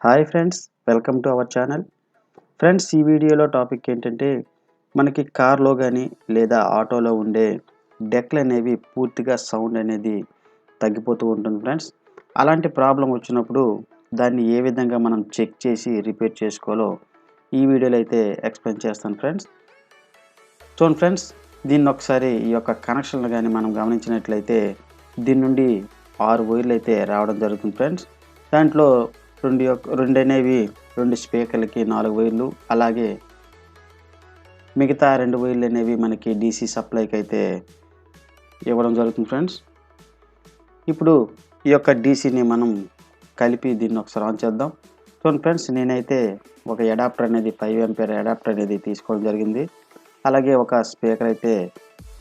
Hi friends, welcome to our channel. Friends, ఈ వీడియోలో topic ఏంటంటే మనకి కార్లో కానీ లేదా ఆటోలో ఉండే డెక్లు అనేవి పూర్తిగా సౌండ్ అనేది తగ్గిపోతూ ఉంటుంది ఫ్రెండ్స్. అలాంటి ప్రాబ్లం వచ్చినప్పుడు దాన్ని ఏ విధంగా మనం చెక్ చేసి రిపేర్ చేసుకోవాలో ఈ వీడియోలో అయితే ఎక్స్ప్లెయిన్ చేస్తాను ఫ్రెండ్స్. చూడండి ఫ్రెండ్స్, దీన్ని ఒకసారి ఈ యొక్క కనెక్షన్లు కానీ మనం గమనించినట్లయితే దీని నుండి 6 వైర్లు అయితే రావడం జరుగుతుంది ఫ్రెండ్స్. దాంట్లో రెండు అనేవి 2 స్పీకర్లకి 4 వైర్లు, అలాగే మిగతా 2 వైర్లు అనేవి మనకి డీసీ సప్లైకి అయితే ఇవ్వడం జరుగుతుంది ఫ్రెండ్స్. ఇప్పుడు ఈ యొక్క డీసీని మనం కలిపి దీన్ని ఒకసారి ఆన్ చేద్దాం. చూడండి ఫ్రెండ్స్, నేనైతే ఒక అడాప్టర్ అనేది 5 ఆంపియర్ అడాప్టర్ అనేది తీసుకోవడం జరిగింది. అలాగే ఒక స్పీకర్ అయితే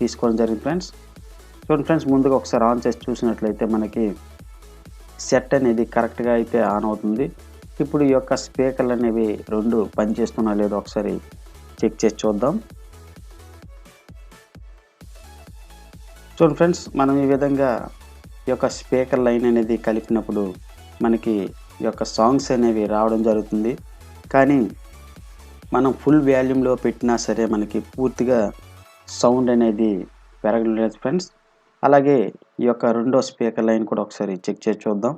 తీసుకోవడం జరిగింది ఫ్రెండ్స్. చూడండి ఫ్రెండ్స్, ముందుగా ఒకసారి ఆన్ చేసి చూసినట్లయితే మనకి సెట్ అనేది కరెక్ట్గా అయితే ఆన్ అవుతుంది. ఇప్పుడు ఈ యొక్క స్పీకర్లు అనేవి 2 పనిచేస్తున్నా లేదో ఒకసారి చెక్ చేసి చూద్దాం. చూడండి ఫ్రెండ్స్, మనం ఈ విధంగా ఈ యొక్క స్పీకర్ లైన్ అనేది కలిపినప్పుడు మనకి ఈ యొక్క సాంగ్స్ అనేవి రావడం జరుగుతుంది. కానీ మనం ఫుల్ వాల్యూమ్లో పెట్టినా సరే మనకి పూర్తిగా సౌండ్ అనేది పెరగలేదు ఫ్రెండ్స్. అలాగే ఈ యొక్క రెండో స్పీకర్ లైన్ కూడా ఒకసారి చెక్ చేసి చూద్దాం.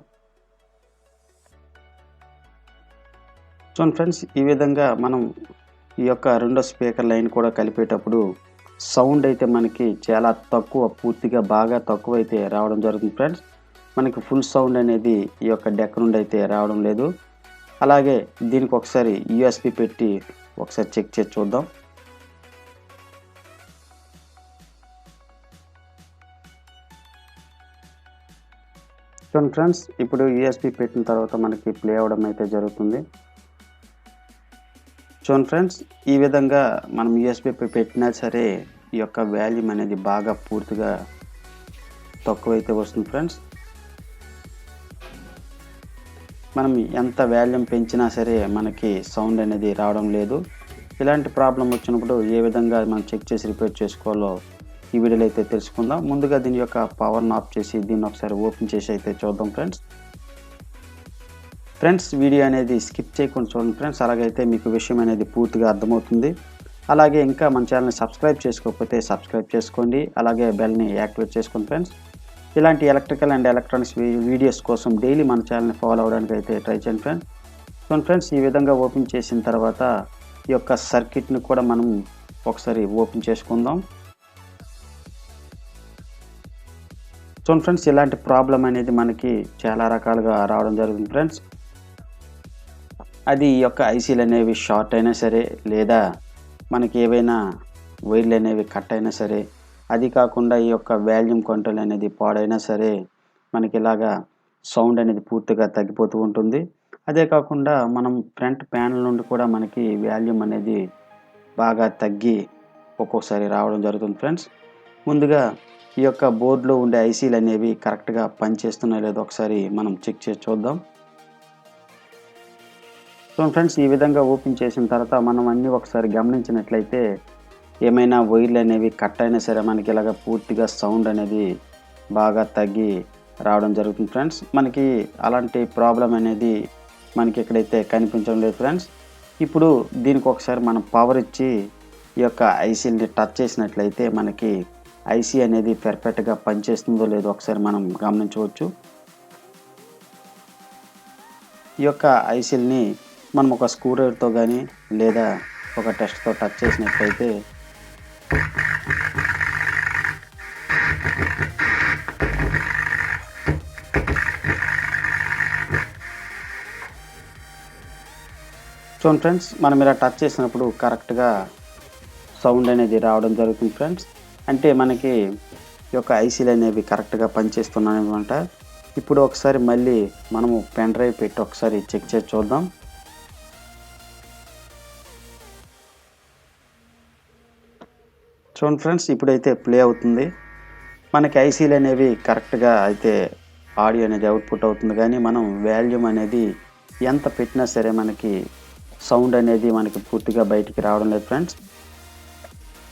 చూడండి ఫ్రెండ్స్, ఈ విధంగా మనం ఈ యొక్క రెండో స్పీకర్ లైన్ కూడా కలిపేటప్పుడు సౌండ్ అయితే మనకి చాలా తక్కువ, పూర్తిగా బాగా తక్కువ అయితే రావడం జరుగుతుంది ఫ్రెండ్స్. మనకి ఫుల్ సౌండ్ అనేది ఈ యొక్క డెక్ నుండి అయితే రావడం లేదు. అలాగే దీనికి ఒకసారి యూఎస్బి పెట్టి ఒకసారి చెక్ చేసి చూద్దాం. చూడండి ఫ్రెండ్స్, ఇప్పుడు యూఎస్బి పెట్టిన తర్వాత మనకి ప్లే అవ్వడం అయితే జరుగుతుంది. చూడండి ఫ్రెండ్స్, ఈ విధంగా మనం యూఎస్బి పెట్టినా సరే ఈ యొక్క వాల్యూమ్ అనేది బాగా పూర్తిగా తక్కువైతే వస్తుంది ఫ్రెండ్స్. మనం ఎంత వాల్యూమ్ పెంచినా సరే మనకి సౌండ్ అనేది రావడం లేదు. ఇలాంటి ప్రాబ్లం వచ్చినప్పుడు ఏ విధంగా మనం చెక్ చేసి రిపేర్ చేసుకోవాలో ఈ వీడియోలో అయితే తెలుసుకుందాం. ముందుగా దీని యొక్క పవర్ని ఆఫ్ చేసి దీన్ని ఒకసారి ఓపెన్ చేసి అయితే చూద్దాం ఫ్రెండ్స్. వీడియో అనేది స్కిప్ చేయకుండా చూడండి ఫ్రెండ్స్, అలాగైతే మీకు విషయం అనేది పూర్తిగా అర్థమవుతుంది. అలాగే ఇంకా మన ఛానల్ని సబ్స్క్రైబ్ చేసుకోకపోతే సబ్స్క్రైబ్ చేసుకోండి, అలాగే బెల్ని యాక్టివేట్ చేసుకోండి ఫ్రెండ్స్. ఇలాంటి ఎలక్ట్రికల్ అండ్ ఎలక్ట్రానిక్స్ వీడియోస్ కోసం డైలీ మన ఛానల్ని ఫాలో అవ్వడానికి అయితే ట్రై చేయండి ఫ్రెండ్స్. చూడండి ఫ్రెండ్స్, ఈ విధంగా ఓపెన్ చేసిన తర్వాత ఈ యొక్క సర్క్యూట్ని కూడా మనం ఒకసారి ఓపెన్ చేసుకుందాం. చూడండి ఫ్రెండ్స్, ఇలాంటి ప్రాబ్లం అనేది మనకి చాలా రకాలుగా రావడం జరుగుతుంది ఫ్రెండ్స్. అది ఈ యొక్క ఐసీలు అనేవి షార్ట్ అయినా సరే, లేదా మనకి ఏవైనా వైర్లు అనేవి కట్ అయినా సరే, అది కాకుండా ఈ యొక్క వాల్యూమ్ కంట్రోల్ అనేది పాడైనా సరే మనకి ఇలాగా సౌండ్ అనేది పూర్తిగా తగ్గిపోతూ ఉంటుంది. అదే కాకుండా మనం ఫ్రంట్ ప్యానల్ నుండి కూడా మనకి వాల్యూమ్ అనేది బాగా తగ్గి ఒక్కొక్కసారి రావడం జరుగుతుంది ఫ్రెండ్స్. ముందుగా ఈ యొక్క బోర్డులో ఉండే ఐసీలు అనేవి కరెక్ట్గా పనిచేస్తున్నాయో లేదో ఒకసారి మనం చెక్ చేసి చూద్దాం. సో ఫ్రెండ్స్, ఈ విధంగా ఓపెన్ చేసిన తర్వాత మనం అన్నీ ఒకసారి గమనించినట్లయితే ఏమైనా వైర్లు అనేవి కట్ అయినా సరే మనకి ఇలాగ పూర్తిగా సౌండ్ అనేది బాగా తగ్గి రావడం జరుగుతుంది ఫ్రెండ్స్. మనకి అలాంటి ప్రాబ్లం అనేది మనకి ఎక్కడైతే కనిపించడం లేదు ఫ్రెండ్స్. ఇప్పుడు దీనికి ఒకసారి మనం పవర్ ఇచ్చి ఈ యొక్క ఐసీని టచ్ చేసినట్లయితే మనకి ఐసీ అనేది పర్ఫెక్ట్గా పనిచేస్తుందో లేదో ఒకసారి మనం గమనించవచ్చు. ఈ యొక్క ఐసీల్ని మనం ఒక స్క్రూ డ్రైవర్తో కానీ లేదా ఒక టెస్ట్తో టచ్ చేసినట్లయితే చూడండి ఫ్రెండ్స్, మనం ఇలా టచ్ చేసినప్పుడు కరెక్ట్గా సౌండ్ అనేది రావడం జరుగుతుంది ఫ్రెండ్స్. అంటే మనకి ఈ యొక్క ఐసీలు అనేవి కరెక్ట్గా పనిచేస్తున్నాయి అనమాట. ఇప్పుడు ఒకసారి మళ్ళీ మనము పెన్ డ్రైవ్ పెట్టి ఒకసారి చెక్ చేసి చూద్దాం. చూడండి ఫ్రెండ్స్, ఇప్పుడైతే ప్లే అవుతుంది. మనకి ఐసీలు అనేవి కరెక్ట్గా అయితే ఆడియో అనేది అవుట్పుట్ అవుతుంది, కానీ మనం వాల్యూమ్ అనేది ఎంత పెట్టినా సరే మనకి సౌండ్ అనేది మనకి పూర్తిగా బయటికి రావడం లేదు ఫ్రెండ్స్.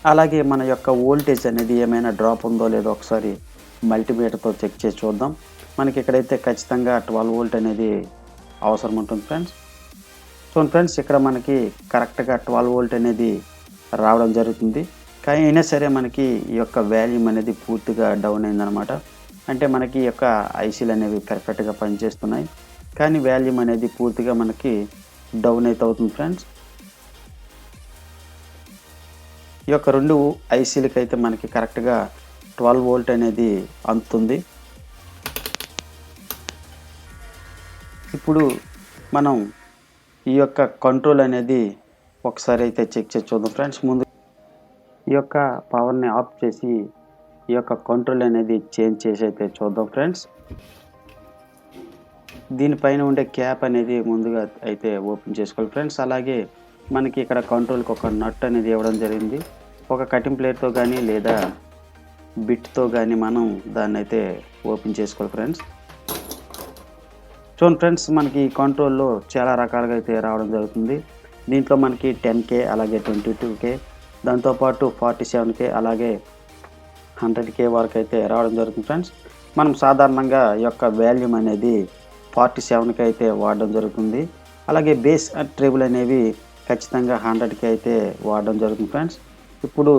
అలాగే మన యొక్క వోల్టేజ్ అనేది ఏమైనా డ్రాప్ ఉందో లేదో ఒకసారి మల్టీమీటర్తో చెక్ చేసి చూద్దాం. మనకి ఇక్కడైతే ఖచ్చితంగా 12 వోల్ట్ అనేది అవసరం ఉంటుంది ఫ్రెండ్స్. చూడండి ఫ్రెండ్స్, ఇక్కడ మనకి కరెక్ట్గా 12 వోల్ట్ అనేది రావడం జరుగుతుంది. కానీ అయినా సరే మనకి ఈ యొక్క వాల్యూమ్ అనేది పూర్తిగా డౌన్ అయిందనమాట. అంటే మనకి ఈ యొక్క ఐసీలు అనేవి పర్ఫెక్ట్గా పనిచేస్తున్నాయి, కానీ వాల్యూమ్ అనేది పూర్తిగా మనకి డౌన్ అయితే అవుతుంది ఫ్రెండ్స్. ఈ యొక్క 2 ఐసీలకి అయితే మనకి కరెక్ట్గా 12 వోల్ట్ అనేది అందుతుంది. ఇప్పుడు మనం ఈ యొక్క కంట్రోల్ అనేది ఒకసారి అయితే చెక్ చేసి చూద్దాం ఫ్రెండ్స్. ముందు ఈ యొక్క పవర్ని ఆఫ్ చేసి ఈ యొక్క కంట్రోల్ అనేది చేంజ్ చేసి అయితే చూద్దాం ఫ్రెండ్స్. దీనిపైన ఉండే క్యాప్ అనేది ముందుగా అయితే ఓపెన్ చేసుకోవాలి ఫ్రెండ్స్. అలాగే మనకి ఇక్కడ కంట్రోల్కి ఒక నట్ అనేది ఇవ్వడం జరిగింది. ఒక కటింగ్ ప్లేట్తో కానీ లేదా బిట్తో కానీ మనం దాన్ని అయితే ఓపెన్ చేసుకోవాలి ఫ్రెండ్స్. చూడండి ఫ్రెండ్స్, మనకి ఈ కంట్రోల్లో చాలా రకాలుగా అయితే రావడం జరుగుతుంది. దీంట్లో మనకి 10K, అలాగే 22K, దాంతోపాటు 47K, అలాగే 100K వరకు అయితే రావడం జరుగుతుంది ఫ్రెండ్స్. మనం సాధారణంగా ఈ యొక్క వాల్యూమ్ అనేది 47K అయితే వాడడం జరుగుతుంది. అలాగే బేస్ ట్రిబుల్ అనేవి ఖచ్చితంగా 100K అయితే వాడడం జరుగుతుంది ఫ్రెండ్స్. ఇప్పుడు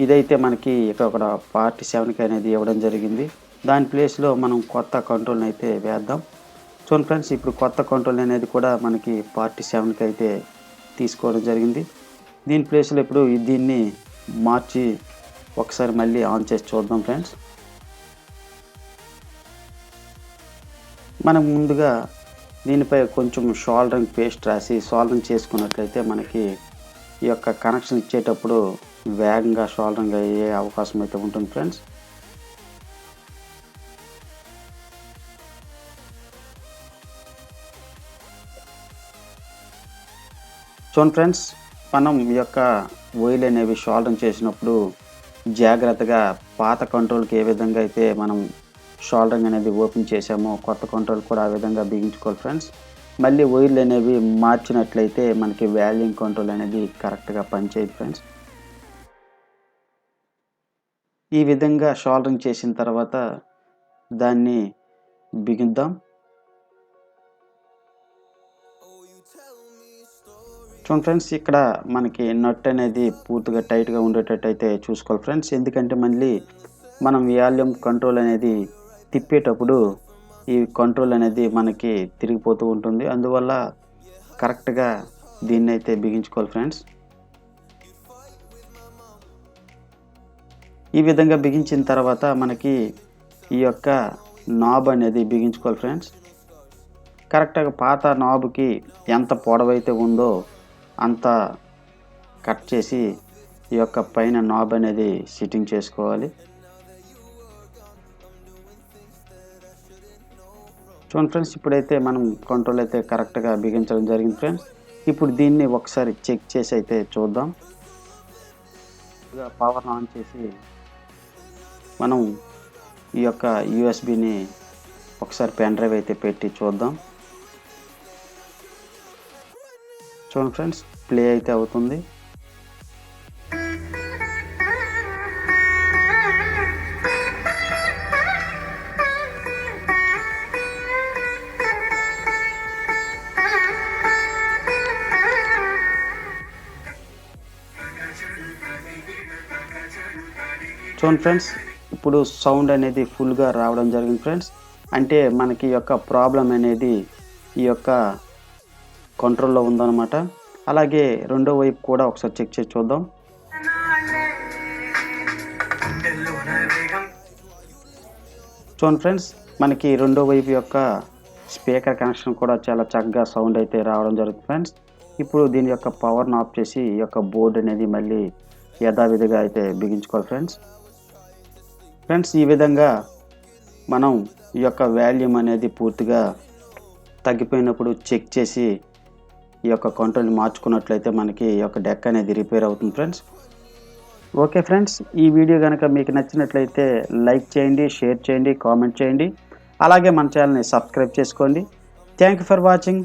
ఇదైతే మనకి ఇక్కడ 47K అనేది ఇవ్వడం జరిగింది. దాని ప్లేస్లో మనం కొత్త కంట్రోల్ని అయితే వేద్దాం. చూడండి ఫ్రెండ్స్, ఇప్పుడు కొత్త కంట్రోల్ అనేది కూడా మనకి 47K అయితే తీసుకోవడం జరిగింది. దీని ప్లేస్లో ఇప్పుడు దీన్ని మార్చి ఒకసారి మళ్ళీ ఆన్ చేసి చూద్దాం ఫ్రెండ్స్. మనం ముందుగా దీనిపై కొంచెం సోల్డరింగ్ పేస్ట్ రాసి సోల్డరింగ్ చేసుకున్నట్లయితే మనకి ఈ యొక్క కనెక్షన్ ఇచ్చేటప్పుడు వేగంగా సోల్డరింగ్ అయ్యే అవకాశం అయితే ఉంటుంది ఫ్రెండ్స్. చూడండి ఫ్రెండ్స్, మనం ఈ యొక్క వైర్లు అనేవి సోల్డరింగ్ చేసినప్పుడు జాగ్రత్తగా పాత కంట్రోల్కి ఏ విధంగా అయితే మనం సోల్డరింగ్ అనేది ఓపెన్ చేసామో కొత్త కంట్రోల్ కూడా ఆ విధంగా బిగించుకోవాలి ఫ్రెండ్స్. మళ్ళీ వైర్లు అనేవి మార్చినట్లయితే మనకి వాల్యూమ్ కంట్రోల్ అనేది కరెక్ట్గా పనిచేయదు ఫ్రెండ్స్. ఈ విధంగా సోల్డరింగ్ చేసిన తర్వాత దాన్ని బిగిద్దాం. చూడండి ఫ్రెండ్స్, ఇక్కడ మనకి నట్ అనేది పూర్తిగా టైట్గా ఉండేటట్టు అయితే చూసుకోవాలి ఫ్రెండ్స్. ఎందుకంటే మళ్ళీ మనం వాల్యూమ్ కంట్రోల్ అనేది తిప్పేటప్పుడు ఈ కంట్రోల్ అనేది మనకి తిరిగిపోతూ ఉంటుంది. అందువల్ల కరెక్ట్గా దీన్ని అయితే బిగించుకోవాలి ఫ్రెండ్స్. ఈ విధంగా బిగించిన తర్వాత మనకి ఈ యొక్క నాబ్ అనేది బిగించుకోవాలి ఫ్రెండ్స్. కరెక్ట్గా పాత నాబ్కి ఎంత పొడవైతే ఉందో అంత కట్ చేసి ఈ యొక్క పైన నాబ్ అనేది సిట్టింగ్ చేసుకోవాలి. చూడండి ఫ్రెండ్స్, ఇప్పుడైతే మనం కంట్రోల్ అయితే కరెక్ట్గా బిగించడం జరిగింది ఫ్రెండ్స్. ఇప్పుడు దీన్ని ఒకసారి చెక్ చేసి అయితే చూద్దాం. పవర్ ఆన్ చేసి మనం ఈ యొక్క యూఎస్బిని ఒకసారి పెన్ డ్రైవ్ అయితే పెట్టి చూద్దాం. చూడండి ఫ్రెండ్స్, ప్లే అయితే అవుతుంది. చూడండి ఫ్రెండ్స్, ఇప్పుడు సౌండ్ అనేది ఫుల్గా రావడం జరిగింది ఫ్రెండ్స్. అంటే మనకి ఈ యొక్క ప్రాబ్లం అనేది ఈ యొక్క కంట్రోల్లో ఉందన్నమాట. అలాగే రెండో వైపు కూడా ఒకసారి చెక్ చేసి చూద్దాం. చూడండి ఫ్రెండ్స్, మనకి రెండో వైపు యొక్క స్పీకర్ కనెక్షన్ కూడా చాలా చక్కగా సౌండ్ అయితే రావడం జరుగుతుంది ఫ్రెండ్స్. ఇప్పుడు దీని యొక్క పవర్ని ఆఫ్ చేసి ఈ యొక్క బోర్డు అనేది మళ్ళీ యథావిధిగా అయితే బిగించుకోవాలి ఫ్రెండ్స్. ఈ విధంగా మనం ఈ యొక్క వాల్యూమ్ అనేది పూర్తిగా తగ్గిపోయినప్పుడు చెక్ చేసి ఈ యొక్క కంట్రోల్ని మార్చుకున్నట్లయితే మనకి ఈ యొక్క డెక్ అనేది రిపేర్ అవుతుంది ఫ్రెండ్స్. ఓకే ఫ్రెండ్స్, ఈ వీడియో కనుక మీకు నచ్చినట్లయితే లైక్ చేయండి, షేర్ చేయండి, కామెంట్ చేయండి. అలాగే మన ఛానల్ని సబ్స్క్రైబ్ చేసుకోండి. Thank you for watching.